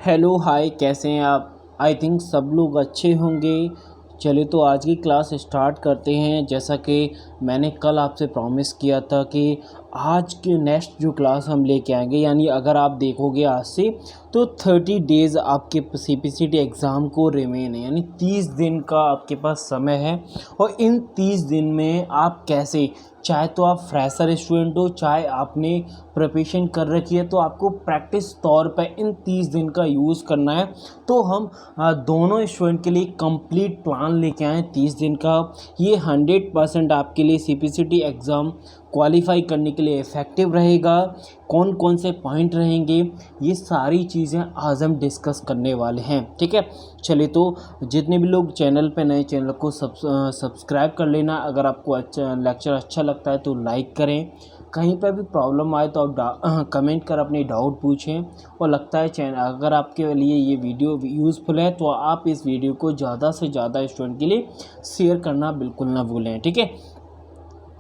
Hello hi, कैसे हैं आप। आई थिंक सब लोग अच्छे होंगे। चलिए तो आज की क्लास स्टार्ट करते हैं। जैसा कि मैंने कल आपसे प्रॉमिस किया था कि आज के नेक्स्ट जो क्लास हम लेके आएंगे, यानी अगर आप देखोगे आज से तो 30 डेज़ आपके CPCT एग्ज़ाम को रिमेन है, यानी 30 दिन का आपके पास समय है। और इन 30 दिन में आप कैसे, चाहे तो आप फ्रेशर स्टूडेंट हो, चाहे आपने प्रिपरेशन कर रखी है, तो आपको प्रैक्टिस तौर पे इन 30 दिन का यूज़ करना है। तो हम दोनों स्टूडेंट के लिए कंप्लीट प्लान लेके आए 30 दिन का। ये 100% आपके लिए CPCT एग्ज़ाम क्वालिफाई करने के लिए इफ़ेक्टिव रहेगा। कौन कौन से पॉइंट रहेंगे, ये सारी चीज़ें आज हम डिस्कस करने वाले हैं, ठीक है। चलिए तो जितने भी लोग चैनल पे नए, चैनल को सब्सक्राइब कर लेना। अगर आपको लेक्चर अच्छा लगता है तो लाइक करें। कहीं पर भी प्रॉब्लम आए तो आप कमेंट कर अपने डाउट पूछें। और लगता है चैनल, अगर आपके लिए ये वीडियो यूज़फुल है तो आप इस वीडियो को ज़्यादा से ज़्यादा स्टूडेंट के लिए शेयर करना बिल्कुल ना भूलें, ठीक है।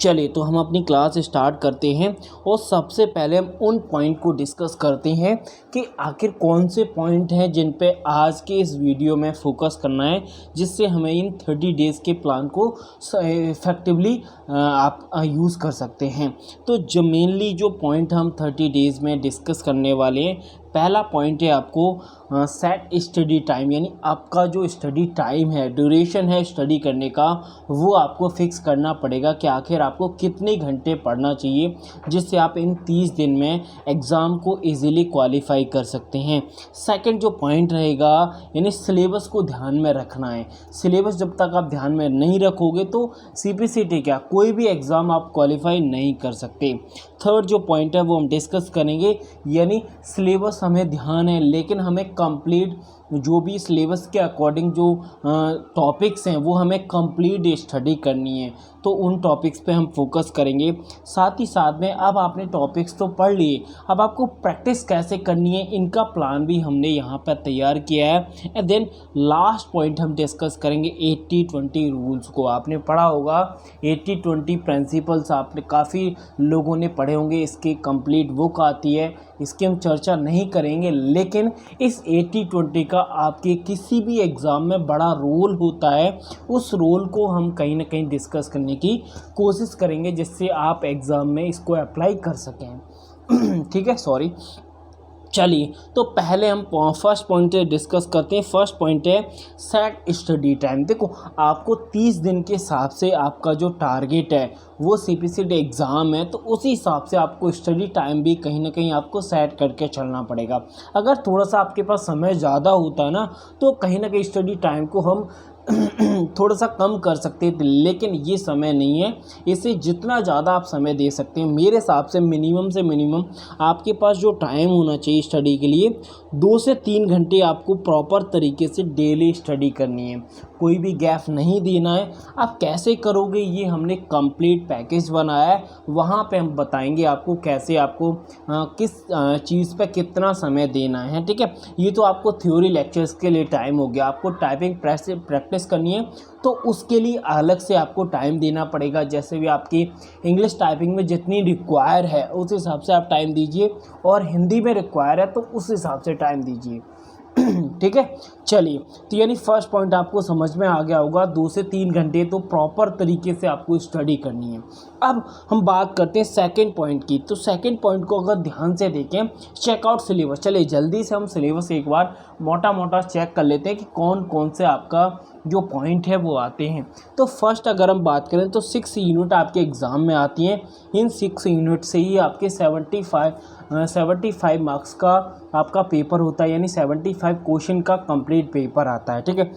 चलिए तो हम अपनी क्लास स्टार्ट करते हैं। और सबसे पहले हम उन पॉइंट को डिस्कस करते हैं कि आखिर कौन से पॉइंट हैं जिन पे आज के इस वीडियो में फोकस करना है, जिससे हमें इन 30 डेज़ के प्लान को इफ़ेक्टिवली आप यूज़ कर सकते हैं। तो जो मेनली जो पॉइंट हम 30 डेज़ में डिस्कस करने वाले हैं, पहला पॉइंट है आपको सेट स्टडी टाइम, यानी आपका जो स्टडी टाइम है, ड्यूरेशन है स्टडी करने का, वो आपको फिक्स करना पड़ेगा कि आखिर आपको कितने घंटे पढ़ना चाहिए, जिससे आप इन 30 दिन में एग्ज़ाम को इजीली क्वालिफाई कर सकते हैं। सेकंड जो पॉइंट रहेगा, यानी सिलेबस को ध्यान में रखना है। सिलेबस जब तक आप ध्यान में नहीं रखोगे तो CPCT क्या, कोई भी एग्ज़ाम आप क्वालिफाई नहीं कर सकते। थर्ड जो पॉइंट है वो हम डिस्कस करेंगे, यानी सिलेबस हमें ध्यान है, लेकिन हमें कंप्लीट जो भी सिलेबस के अकॉर्डिंग जो टॉपिक्स हैं वो हमें कंप्लीट स्टडी करनी है। तो उन टॉपिक्स पे हम फोकस करेंगे। साथ ही साथ में अब आपने टॉपिक्स तो पढ़ लिए, अब आपको प्रैक्टिस कैसे करनी है, इनका प्लान भी हमने यहाँ पर तैयार किया है। एंड देन लास्ट पॉइंट हम डिस्कस करेंगे 80-20 रूल्स को। आपने पढ़ा होगा 80-20 प्रिंसिपल्स, आपने काफ़ी लोगों ने पढ़े होंगे। इसकी कंप्लीट बुक आती है, इसकी हम चर्चा नहीं करेंगे, लेकिन इस 80-20 का आपके किसी भी एग्ज़ाम में बड़ा रोल होता है। उस रोल को हम कहीं ना कहीं डिस्कस करने की कोशिश करेंगे, जिससे आप एग्ज़ाम में इसको अप्लाई कर सकें ठीक है, सॉरी। चलिए तो पहले हम फर्स्ट पॉइंट डिस्कस करते हैं। फर्स्ट पॉइंट है सेट स्टडी टाइम। देखो, आपको 30 दिन के हिसाब से आपका जो टारगेट है वो CPCT एग्ज़ाम है, तो उसी हिसाब से आपको स्टडी टाइम भी कहीं ना कहीं आपको सेट करके चलना पड़ेगा। अगर थोड़ा सा आपके पास समय ज़्यादा होता ना, तो कहीं ना कहीं स्टडी टाइम को हम थोड़ा सा कम कर सकते थे, लेकिन ये समय नहीं है। इसे जितना ज़्यादा आप समय दे सकते हैं, मेरे हिसाब से मिनिमम आपके पास जो टाइम होना चाहिए स्टडी के लिए, 2 से 3 घंटे आपको प्रॉपर तरीके से डेली स्टडी करनी है, कोई भी गैप नहीं देना है। आप कैसे करोगे, ये हमने कंप्लीट पैकेज बनाया है, वहाँ पे हम बताएंगे आपको कैसे, आपको किस चीज़ पे कितना समय देना है, ठीक है। ये तो आपको थ्योरी लेक्चर्स के लिए टाइम हो गया। आपको टाइपिंग प्रैक्टिस करनी है तो उसके लिए अलग से आपको टाइम देना पड़ेगा। जैसे भी आपकी इंग्लिश टाइपिंग में जितनी रिक्वायर है उस हिसाब से आप टाइम दीजिए, और हिंदी में रिक्वायर है तो उस हिसाब से टाइम दीजिए ठीक है। चलिए, तो यानी फर्स्ट पॉइंट आपको समझ में आ गया होगा, 2 से 3 घंटे तो प्रॉपर तरीके से आपको स्टडी करनी है। अब हम बात करते हैं सेकंड पॉइंट की। तो सेकंड पॉइंट को अगर ध्यान से देखें, चेकआउट सिलेबस। चलिए जल्दी से हम सिलेबस एक बार मोटा चेक कर लेते हैं कि कौन कौन से आपका जो पॉइंट है वो आते हैं। तो फर्स्ट अगर हम बात करें तो 6 यूनिट आपके एग्ज़ाम में आती हैं। इन 6 यूनिट से ही आपके 75 मार्क्स का आपका पेपर होता है, यानी 75 क्वेश्चन का कंप्लीट पेपर आता है, ठीक है।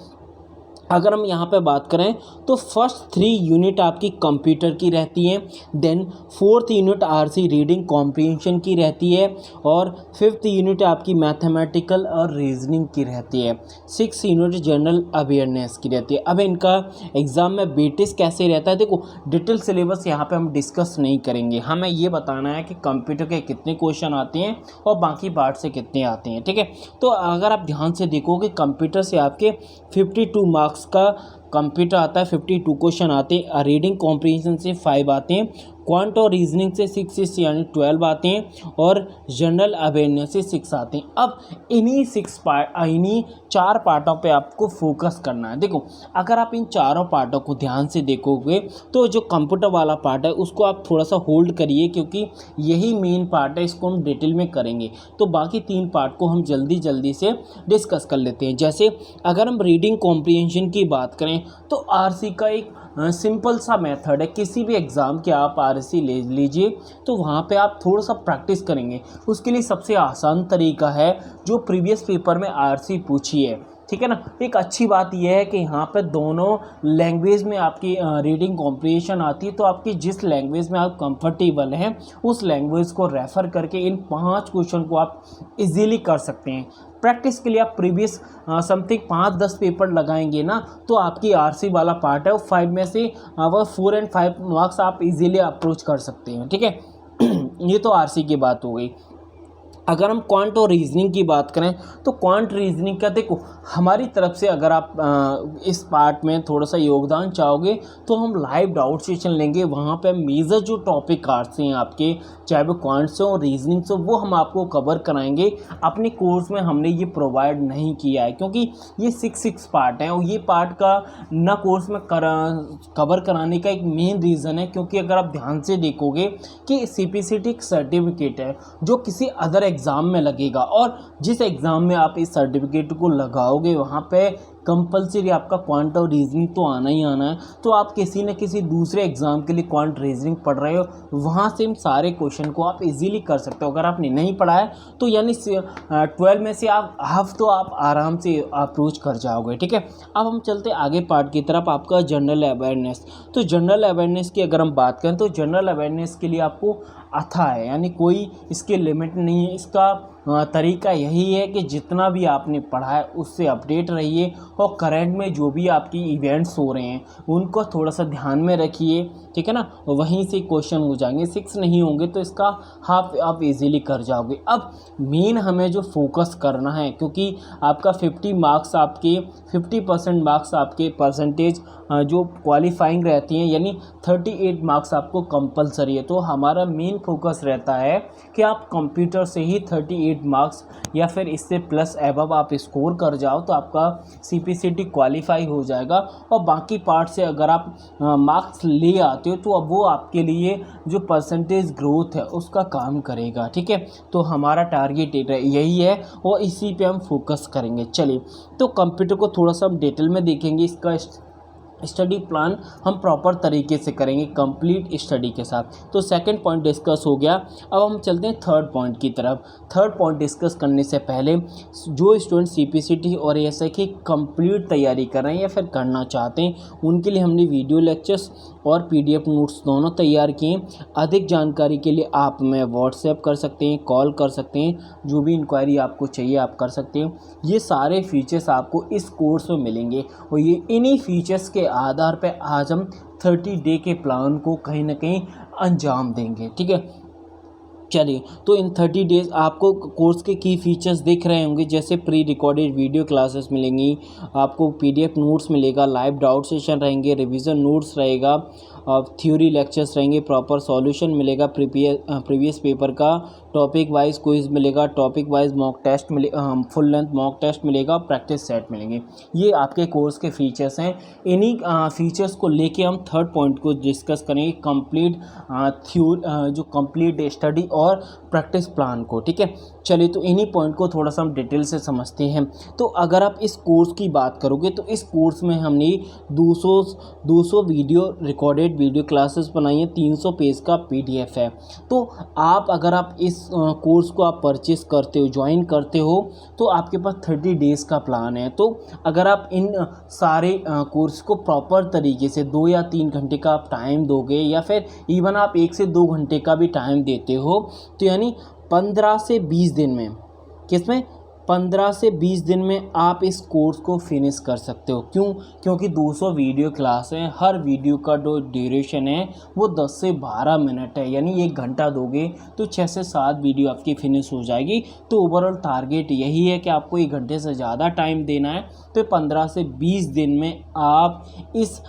अगर हम यहाँ पे बात करें तो फर्स्ट 3 यूनिट आपकी कंप्यूटर की रहती हैं, then 4th unit RC reading comprehension की रहती है, और 5th यूनिट आपकी मैथमेटिकल और रीजनिंग की रहती है। 6th यूनिट जनरल अवेयरनेस की रहती है। अब इनका एग्ज़ाम में वेटेज कैसे रहता है, देखो डिटेल सिलेबस यहाँ पे हम डिस्कस नहीं करेंगे। हमें ये बताना है कि कंप्यूटर के कितने क्वेश्चन आते हैं और बाकी पार्ट से कितने आते हैं, ठीक है। तो अगर आप ध्यान से देखोगे, कंप्यूटर से आपके 52 मार्क्स का कंप्यूटर आता है, 52 क्वेश्चन आते हैं। रीडिंग कॉम्प्रिहेंशन से 5 आते हैं। क्वांट और रीजनिंग से 6 यानी 12 आते हैं और जनरल अवेयरनेस से 6 आते हैं। अब इन्हीं 4 पार्टों पे आपको फोकस करना है। देखो, अगर आप इन चारों पार्टों को ध्यान से देखोगे तो जो कंप्यूटर वाला पार्ट है उसको आप थोड़ा सा होल्ड करिए, क्योंकि यही मेन पार्ट है, इसको हम डिटेल में करेंगे। तो बाकी 3 पार्ट को हम जल्दी से डिस्कस कर लेते हैं। जैसे अगर हम रीडिंग कॉम्प्रिहेंशन की बात करें तो आरसी का एक सिंपल सा मेथड है। किसी भी एग्ज़ाम के आप आरसी ले लीजिए तो वहाँ पे आप थोड़ा सा प्रैक्टिस करेंगे। उसके लिए सबसे आसान तरीका है जो प्रीवियस पेपर में आरसी पूछी है, ठीक है ना। एक अच्छी बात यह है कि यहाँ पे दोनों लैंग्वेज में आपकी रीडिंग कॉम्प्रिहेंशन आती है, तो आपकी जिस लैंग्वेज में आप कंफर्टेबल हैं उस लैंग्वेज को रेफ़र करके इन 5 क्वेश्चन को आप इजीली कर सकते हैं। प्रैक्टिस के लिए आप प्रीवियस समथिंग 5-10 पेपर लगाएंगे ना, तो आपकी आरसी वाला पार्ट है वो 5 में से वो 4 और 5 मार्क्स आप इजीली अप्रोच कर सकते हैं, ठीक है। ये तो आरसी की बात हो गई। अगर हम क्वांट और रीजनिंग की बात करें तो क्वांट रीजनिंग का देखो, हमारी तरफ से अगर आप इस पार्ट में थोड़ा सा योगदान चाहोगे तो हम लाइव डाउट सेशन लेंगे। वहाँ पे मेजर जो टॉपिक आर्ट्स हैं आपके, चाहे वो क्वांट से और रीजनिंग से, वो हम आपको कवर कराएंगे। अपने कोर्स में हमने ये प्रोवाइड नहीं किया है क्योंकि ये 6 पार्ट हैं और ये पार्ट का ना कोर्स में कवर कराने का एक मेन रीज़न है, क्योंकि अगर आप ध्यान से देखोगे कि CPCT एक सर्टिफिकेट है जो किसी अदर एग्ज़ाम में लगेगा, और जिस एग्ज़ाम में आप इस सर्टिफिकेट को लगाओगे वहाँ पे कंपलसरी आपका क्वांट और रीजनिंग तो आना ही आना है। तो आप किसी न किसी दूसरे एग्ज़ाम के लिए क्वांट रीजनिंग पढ़ रहे हो, वहाँ से इन सारे क्वेश्चन को आप इजीली कर सकते हो। अगर आपने नहीं पढ़ा है तो यानी 12 में से आप हाफ तो आप आराम से अप्रोच कर जाओगे, ठीक है। अब हम चलते आगे पार्ट की तरफ, आपका जनरल अवेयरनेस। तो जनरल अवेयरनेस की अगर हम बात करें तो जनरल अवेयरनेस के लिए आपको अथा है, यानी कोई इसके लिमिट नहीं है। इसका तरीका यही है कि जितना भी आपने पढ़ा है उससे अपडेट रहिए और करंट में जो भी आपकी इवेंट्स हो रहे हैं उनको थोड़ा सा ध्यान में रखिए, ठीक है ना। वहीं से क्वेश्चन हो जाएंगे, 6 नहीं होंगे तो इसका हाफ आप इजीली कर जाओगे। अब मेन हमें जो फोकस करना है, क्योंकि आपका 50% मार्क्स आपके परसेंटेज जो क्वालिफाइंग रहती हैं, यानी 38 मार्क्स आपको कंपलसरी है। तो हमारा मेन फोकस रहता है कि आप कंप्यूटर से ही 38 मार्क्स या फिर इससे प्लस एबव आप स्कोर कर जाओ तो आपका CPCT क्वालिफाई हो जाएगा। और बाकी पार्ट से अगर आप मार्क्स ले आते हो तो अब वो आपके लिए जो परसेंटेज ग्रोथ है उसका काम करेगा, ठीक है। तो हमारा टारगेट यही है और इसी पे हम फोकस करेंगे। चलिए, तो कंप्यूटर को थोड़ा सा हम डिटेल में देखेंगे। इसका स्टडी प्लान हम प्रॉपर तरीके से करेंगे कंप्लीट स्टडी के साथ। तो सेकंड पॉइंट डिस्कस हो गया। अब हम चलते हैं थर्ड पॉइंट की तरफ। थर्ड पॉइंट डिस्कस करने से पहले जो स्टूडेंट CPCT और ASI की कंप्लीट तैयारी कर रहे हैं या फिर करना चाहते हैं उनके लिए हमने वीडियो लेक्चर्स और PDF नोट्स दोनों तैयार किए। अधिक जानकारी के लिए आप हमें व्हाट्सएप कर सकते हैं, कॉल कर सकते हैं, जो भी इंक्वायरी आपको चाहिए आप कर सकते हैं। ये सारे फीचर्स आपको इस कोर्स में मिलेंगे और ये इन्हीं फीचर्स के आधार पे आज हम 30 डे के प्लान को कहीं ना कहीं अंजाम देंगे, ठीक है। चलिए, तो इन 30 डेज़ आपको कोर्स के की फीचर्स दिख रहे होंगे, जैसे प्री रिकॉर्डेड वीडियो क्लासेस मिलेंगी, आपको PDF नोट्स मिलेगा, लाइव डाउट सेशन रहेंगे, रिवीजन नोट्स रहेगा, थ्योरी लेक्चर्स रहेंगे, प्रॉपर सॉल्यूशन मिलेगा प्रीवियस पेपर का, टॉपिक वाइज क्विज मिलेगा, topic wise mock test full length mock test मिलेगा, प्रैक्टिस सेट मिलेंगे। ये आपके कोर्स के फीचर्स हैं। इन्हीं फीचर्स को लेके हम थर्ड पॉइंट को डिस्कस करेंगे, कंप्लीट जो कंप्लीट स्टडी और प्रैक्टिस प्लान को, ठीक है। चलिए, तो इन्हीं पॉइंट को थोड़ा सा हम डिटेल से समझते हैं। तो अगर आप इस कोर्स की बात करोगे तो इस कोर्स में हमने 200 वीडियो क्लासेस बनाई हैं, 300 पेज का PDF है। तो अगर आप इस कोर्स को आप परचेस करते हो, ज्वाइन करते हो, तो आपके पास 30 डेज़ का प्लान है। तो अगर आप इन सारे कोर्स को प्रॉपर तरीके से 2 या 3 घंटे का आप टाइम दोगे या फिर इवन आप 1 से 2 घंटे का भी टाइम देते हो, तो यानी 15 से 20 दिन में, किसमें 15 से 20 दिन में आप इस कोर्स को फिनिश कर सकते हो। क्यों? क्योंकि 200 वीडियो क्लास है, हर वीडियो का जो ड्यूरेशन है वो 10 से 12 मिनट है, यानी 1 घंटा दोगे तो 6 से 7 वीडियो आपकी फिनिश हो जाएगी। तो ओवरऑल टारगेट यही है कि आपको 1 घंटे से ज़्यादा टाइम देना है। तो 15 से 20 दिन में आप इस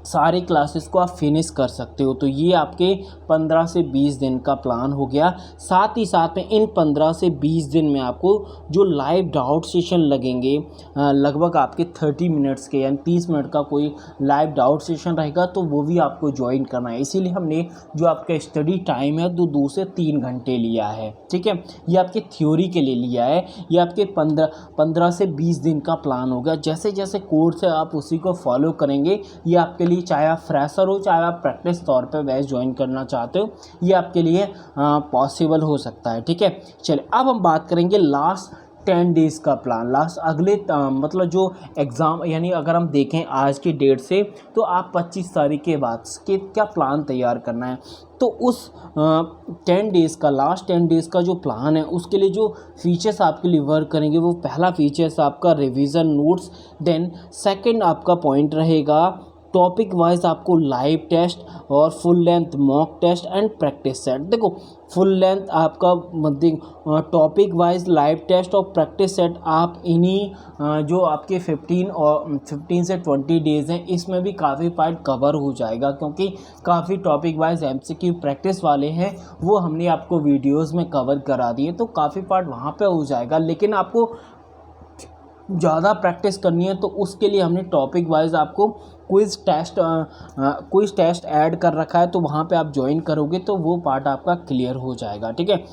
सारे क्लासेस को आप फिनिश कर सकते हो। तो ये आपके 15 से 20 दिन का प्लान हो गया। साथ ही साथ में इन 15 से 20 दिन में आपको जो लाइव डाउट सेशन लगेंगे लगभग आपके 30 मिनट्स के, यानी 30 मिनट का कोई लाइव डाउट सेशन रहेगा, तो वो भी आपको ज्वाइन करना है। इसीलिए हमने जो आपका स्टडी टाइम है 2 से 3 घंटे लिया है, ठीक है। ये आपके थ्योरी के लिए लिया है। ये आपके 15 से 20 दिन का प्लान होगा। जैसे जैसे कोर्स है आप उसी को फॉलो करेंगे। ये आपके लिए, चाहे आप फ्रेशर हो चाहे आप प्रैक्टिस तौर पे बैच ज्वाइन करना चाहते हो, ये आपके लिए पॉसिबल हो सकता है, ठीक है। चलिए अब हम बात करेंगे लास्ट 10 डेज़ का प्लान। लास्ट अगले मतलब जो एग्ज़ाम, यानी अगर हम देखें आज की डेट से, तो आप 25 तारीख के बाद के क्या प्लान तैयार करना है। तो उस 10 डेज़ का, लास्ट 10 डेज़ का जो प्लान है, उसके लिए जो फीचर्स आपके लिए वर्क करेंगे, वो पहला फीचर्स आपका रिवीजन नोट्स। देन सेकंड आपका पॉइंट रहेगा टॉपिक वाइज आपको लाइव टेस्ट और full length mock test and practice set. देखो फुल लेंथ आपका टॉपिक वाइज लाइव टेस्ट और प्रैक्टिस सेट आप इन्हीं जो आपके 15 से 20 डेज़ हैं, इसमें भी काफ़ी पार्ट कवर हो जाएगा, क्योंकि काफ़ी टॉपिक वाइज एमसीक्यू प्रैक्टिस वाले हैं, वो हमने आपको वीडियोस में कवर करा दिए, तो काफ़ी पार्ट वहाँ पे हो जाएगा। लेकिन आपको ज़्यादा प्रैक्टिस करनी है, तो उसके लिए हमने टॉपिक वाइज आपको क्विज़ टेस्ट ऐड कर रखा है, तो वहाँ पे आप ज्वाइन करोगे तो वो पार्ट आपका क्लियर हो जाएगा, ठीक है।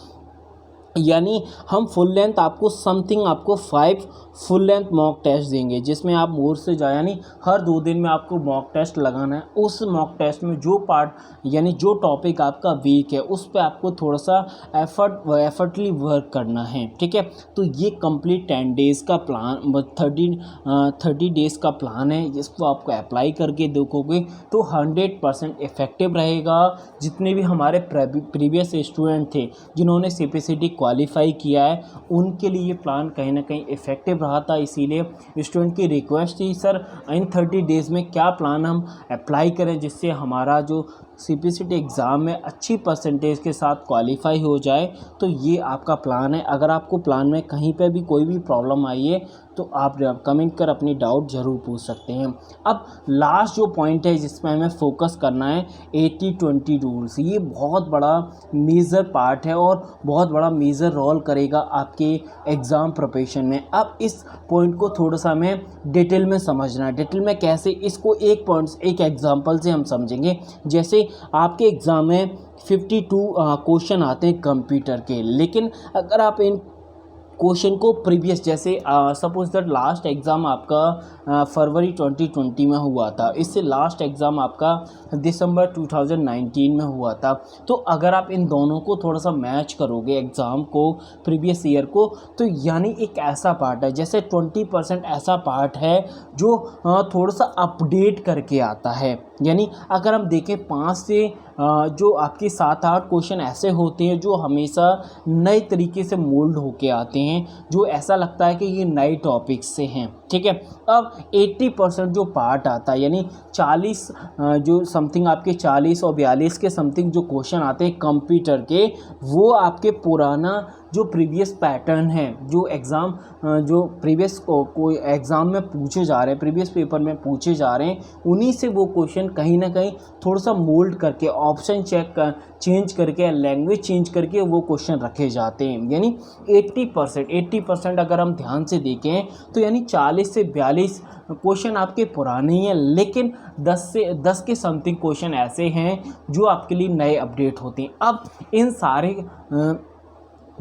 यानी हम फुल लेंथ आपको समथिंग आपको 5 फुल लेंथ मॉक टेस्ट देंगे, जिसमें आप मोर से जाए, यानी हर 2 दिन में आपको मॉक टेस्ट लगाना है। उस मॉक टेस्ट में जो पार्ट, यानी जो टॉपिक आपका वीक है, उस पे आपको थोड़ा सा एफर्टली वर्क करना है, ठीक है। तो ये कंप्लीट 10 डेज़ का प्लान, 30 डेज़ का प्लान है, जिसको आपको अप्लाई करके देखोगे तो 100% इफ़ेक्टिव रहेगा। जितने भी हमारे प्रीवियस स्टूडेंट थे जिन्होंने CPCT क्वालिफाई किया है, उनके लिए ये प्लान कहीं ना कहीं इफ़ेक्टिव रहा था। इसीलिए स्टूडेंट की रिक्वेस्ट थी, सर इन 30 डेज़ में क्या प्लान हम अप्लाई करें जिससे हमारा जो CPCT एग्ज़ाम में अच्छी परसेंटेज के साथ क्वालिफाई हो जाए। तो ये आपका प्लान है। अगर आपको प्लान में कहीं पे भी कोई भी प्रॉब्लम आई है तो आप कमेंट कर अपनी डाउट ज़रूर पूछ सकते हैं। अब लास्ट जो पॉइंट है जिसमें हमें फोकस करना है, 80-20 रूल्स। ये बहुत बड़ा मेजर पार्ट है और बहुत बड़ा मेजर रोल करेगा आपके एग्ज़ाम प्रिपरेशन में। अब इस पॉइंट को थोड़ा सा हमें डिटेल में समझना है। डिटेल में कैसे, इसको एक एग्जांपल से हम समझेंगे। जैसे आपके एग्ज़ाम में 52 क्वेश्चन आते हैं कंप्यूटर के, लेकिन अगर आप इन क्वेश्चन को प्रीवियस, जैसे सपोज दैट लास्ट एग्ज़ाम आपका फरवरी 2020 में हुआ था, इससे लास्ट एग्ज़ाम आपका दिसंबर 2019 में हुआ था। तो अगर आप इन दोनों को थोड़ा सा मैच करोगे एग्ज़ाम को प्रीवियस ईयर को, तो यानी एक ऐसा पार्ट है, जैसे 20% ऐसा पार्ट है जो थोड़ा सा अपडेट करके आता है। यानी अगर हम देखें 5 से जो आपके 7-8 क्वेश्चन ऐसे होते हैं जो हमेशा नए तरीके से मोल्ड होके आते हैं, जो ऐसा लगता है कि ये नए टॉपिक से हैं, ठीक है। अब 80% जो पार्ट आता है, यानी 40 जो समथिंग आपके 40 और 42 के समथिंग जो क्वेश्चन आते हैं कंप्यूटर के, वो आपके पुराना जो प्रीवियस पैटर्न है, जो एग्ज़ाम जो प्रीवियस कोई एग्ज़ाम में पूछे जा रहे हैं, प्रीवियस पेपर में पूछे जा रहे हैं, उन्हीं से वो क्वेश्चन कहीं ना कहीं थोड़ा सा मोल्ड करके, ऑप्शन चेंज करके, लैंग्वेज चेंज करके वो क्वेश्चन रखे जाते हैं। यानी 80% अगर हम ध्यान से देखें तो यानी 40 से 42 क्वेश्चन आपके पुराने ही हैं, लेकिन 10 के समथिंग क्वेश्चन ऐसे हैं जो आपके लिए नए अपडेट होते हैं। अब इन सारे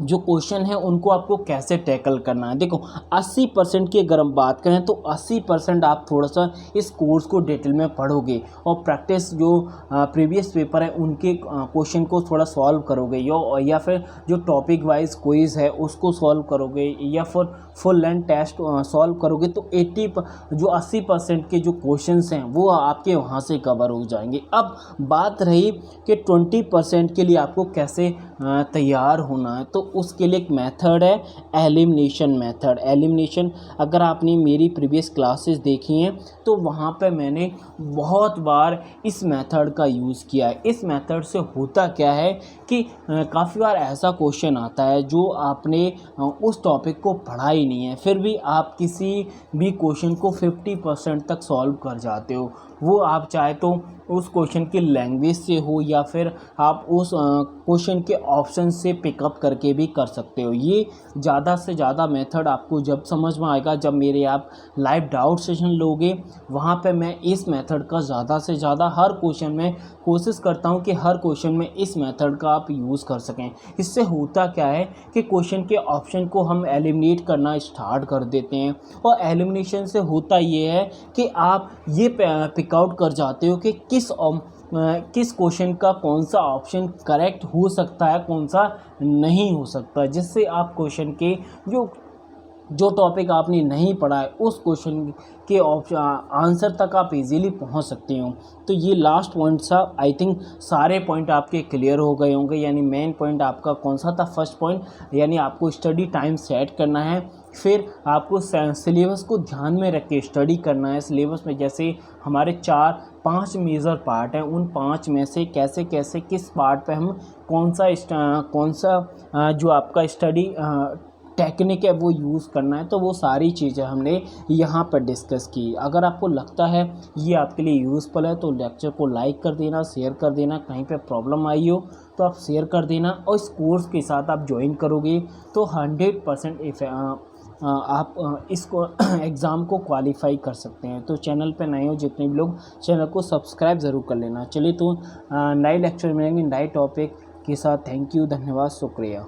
जो क्वेश्चन है उनको आपको कैसे टैकल करना है। देखो 80% की अगर हम बात करें तो 80% आप थोड़ा सा इस कोर्स को डिटेल में पढ़ोगे और प्रैक्टिस जो प्रीवियस पेपर है उनके क्वेश्चन को थोड़ा सॉल्व करोगे, या फिर जो टॉपिक वाइज क्विज़ है उसको सॉल्व करोगे, या फिर फुल लेंथ टेस्ट सॉल्व करोगे, तो 80% के जो क्वेश्चंस हैं वो आपके वहाँ से कवर हो जाएंगे। अब बात रही कि 20% के लिए आपको कैसे तैयार होना है, तो उसके लिए एक मेथड है एलिमिनेशन मेथड। एलिमिनेशन अगर आपने मेरी प्रीवियस क्लासेस देखी हैं तो वहाँ पे मैंने बहुत बार इस मेथड का यूज़ किया है। इस मेथड से होता क्या है कि काफ़ी बार ऐसा क्वेश्चन आता है जो आपने उस टॉपिक को पढ़ा ही नहीं है, फिर भी आप किसी भी क्वेश्चन को 50% तक सॉल्व कर जाते हो। वो आप चाहे तो उस क्वेश्चन की लैंग्वेज से हो या फिर आप उस क्वेश्चन के ऑप्शन से पिकअप करके भी कर सकते हो। ये ज़्यादा से ज़्यादा मेथड आपको जब समझ में आएगा, जब मेरे आप लाइव डाउट सेशन लोगे, वहाँ पे मैं इस मेथड का ज़्यादा से ज़्यादा हर क्वेश्चन में कोशिश करता हूँ कि हर क्वेश्चन में इस मेथड का आप यूज़ कर सकें। इससे होता क्या है कि क्वेश्चन के ऑप्शन को हम एलिमिनेट करना स्टार्ट कर देते हैं, और एलिमिनेशन से होता ये है कि आप ये पिकआउट कर जाते हो कि किस क्वेश्चन का कौन सा ऑप्शन करेक्ट हो सकता है, कौन सा नहीं हो सकता, जिससे आप क्वेश्चन के जो टॉपिक आपने नहीं पढ़ा है उस क्वेश्चन के आंसर तक आप इजीली पहुंच सकते हो। तो ये लास्ट पॉइंट था। आई थिंक सारे पॉइंट आपके क्लियर हो गए होंगे। यानी मेन पॉइंट आपका कौन सा था? फर्स्ट पॉइंट, यानी आपको स्टडी टाइम सेट करना है, फिर आपको सिलेबस को ध्यान में रख के स्टडी करना है। सिलेबस में जैसे हमारे 4-5 मेजर पार्ट हैं, उन 5 में से कैसे कैसे किस पार्ट पे हम कौन सा जो आपका स्टडी टेक्निक है वो यूज़ करना है। तो वो सारी चीज़ें हमने यहाँ पर डिस्कस की। अगर आपको लगता है ये आपके लिए यूज़फुल है तो लेक्चर को लाइक कर देना, शेयर कर देना। कहीं पे प्रॉब्लम आई हो तो आप शेयर कर देना, और इस कोर्स के साथ आप ज्वाइन करोगे तो 100% आप इसको एग्ज़ाम को क्वालिफाई कर सकते हैं। तो चैनल पे नए हो जितने भी लोग, चैनल को सब्सक्राइब ज़रूर कर लेना। चलिए तो नए लेक्चर मिलेंगे नए टॉपिक के साथ। थैंक यू, धन्यवाद, शुक्रिया।